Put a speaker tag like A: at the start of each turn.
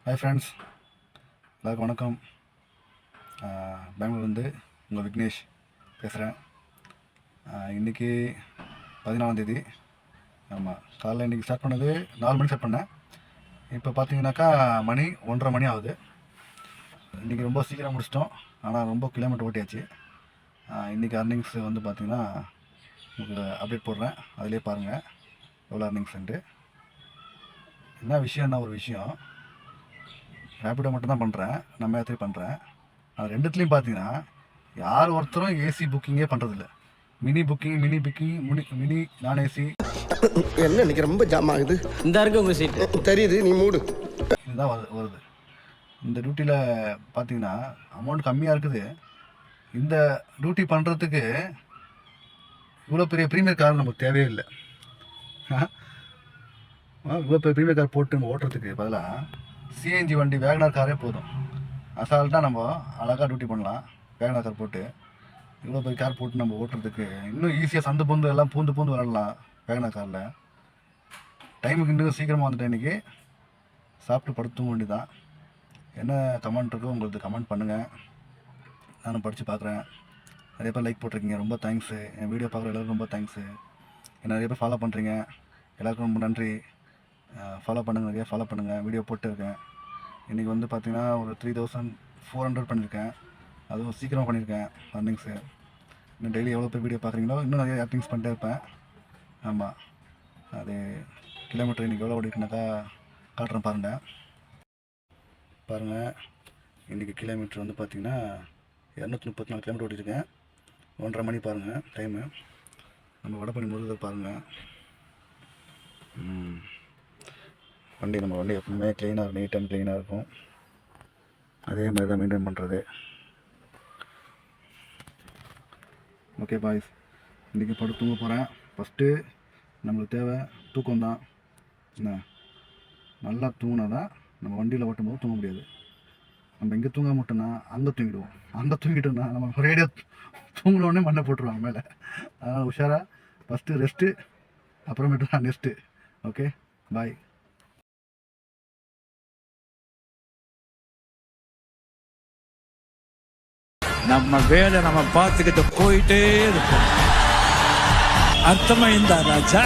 A: Hi friends, எல்லாருக்கும் வணக்கம். பெங்களூர்லேருந்து உங்கள் விக்னேஷ் பேசுகிறேன். இன்றைக்கி 14ஆம் தேதி. ஆமாம், காலைல இன்றைக்கி ஸ்டார்ட் பண்ணது 4 மணி ஸ்டார்ட் பண்ணேன். இப்போ பார்த்தீங்கன்னாக்கா மணி 1:30 மணி ஆகுது. இன்றைக்கி ரொம்ப சீக்கிரம் முடிச்சிட்டோம், ஆனால் ரொம்ப கிலோமீட்டர் ஓட்டியாச்சு. இன்றைக்கி அர்னிங்ஸ் வந்து பார்த்திங்கன்னா உங்களுக்கு அப்டேட் போடுறேன், அதிலே பாருங்கள் எவ்வளோ அர்னிங்ஸ்ன்ட்டு. என்ன விஷயம்னா, ஒரு விஷயம், ரேபிடோ மட்டும் தான் பண்ணுறேன், நான் மேத்ரி பண்ணுறேன். அது ரெண்டுத்துலேயும் பார்த்தீங்கன்னா யார் ஒருத்தரும் ஏசி புக்கிங்கே பண்ணுறதில்ல. மினி புக்கிங், மினி நான் ஏசி.
B: என்ன இன்னைக்கு ரொம்ப ஜாம் ஆகுது.
C: இந்த இருக்கு உங்கள் சீட்டு
B: தெரியுது, நீ மூடு.
A: இதுதான் வருது. இந்த டியூட்டியில் பார்த்தீங்கன்னா அமௌண்ட் கம்மியாக இருக்குது. இந்த டியூட்டி பண்ணுறதுக்கு இவ்வளோ பெரிய ப்ரீமியர் கார் நமக்கு தேவையே இல்லை. இவ்வளோ பெரிய ப்ரீமியர் கார் போட்டு நம்ம ஓட்டுறதுக்கு பதிலாக சிஎன்ஜி வண்டி வேகனார் காரே போதும். அசால்ட்டாக நம்ம அழகாக டியூட்டி பண்ணலாம். வேகனார் கார் போட்டு இவ்வளோ பெரிய கார் போட்டு நம்ம ஓட்டுறதுக்கு இன்னும் ஈஸியாக சந்து பூந்து எல்லாம் பூந்து விளாடலாம் வேகனார் காரில். டைமுக்கு இன்னும் சீக்கிரமாக வந்துட்டேன். இன்றைக்கி சாப்பிட்டு படுத்தும் வேண்டி தான். என்ன கமெண்ட் இருக்கோ உங்களுக்கு கமெண்ட் பண்ணுங்கள், நானும் படித்து பார்க்குறேன். நிறைய பேர் லைக் போட்டிருக்கீங்க, ரொம்ப தேங்க்ஸு. என் வீடியோ பார்க்குற எல்லோருக்கும் ரொம்ப தேங்க்ஸு. நிறைய பேர் ஃபாலோ பண்ணுறீங்க, எல்லாருக்கும் ரொம்ப நன்றி. ஃபாலோ பண்ணுங்கள், நிறையா ஃபாலோ பண்ணுங்கள். வீடியோ போட்டுருக்கேன். இன்றைக்கி வந்து பார்த்திங்கன்னா ஒரு 3400 பண்ணியிருக்கேன். அதுவும் சீக்கிரமாக பண்ணியிருக்கேன் அர்னிங்ஸு. இன்னும் டெய்லி எவ்வளோ பேர் வீடியோ பார்க்குறீங்களோ இன்னும் நிறைய அர்னிங்ஸ் பண்ணிட்டே இருப்பேன். ஆமாம், அது கிலோமீட்டர் இன்றைக்கி எவ்வளோ ஓடிக்குனாக்கா காட்டுறேன் பாருங்கள். இன்றைக்கி கிலோமீட்டர் வந்து பார்த்திங்கன்னா 234 கிலோமீட்டர் ஓட்டியிருக்கேன். 1:30 மணி பாருங்கள் டைமு. நம்ம வடபழனி முருகர் பாருங்கள். நம்ம வண்டி எப்பவுமே க்ளீனாக, நீட் அண்ட் க்ளீனாக இருக்கும். அதே மாதிரி தான் மெயின்டைன் பண்ணுறது. ஓகே பாய்ஸ், இன்றைக்கி படுத்து தூங்க போகிறேன். ஃபஸ்ட்டு நம்மளுக்கு தேவை தூக்கம் தான். என்ன, நல்லா தூங்கினா தான் நம்ம வண்டியில் ஓட்டும்போது தூங்க முடியாது. நம்ம இங்கே தூங்க மாட்டோம்னா அங்கே தூங்கிடுவோம். அங்கே தூங்கிட்டோம்னா நம்ம ரேடியோ தூங்கினோடனே மண்ணை போட்டுருவாங்க மேலே. அதனால் உஷாராக ஃபஸ்ட்டு ரெஸ்ட்டு, அப்புறமேட்டு தான் நெக்ஸ்ட்டு. Okay bye.
D: நம்ம வேலை நம்ம பார்த்துக்கிட்டு போயிட்டே இருப்போம். அர்த்தமா இந்த ராஜா.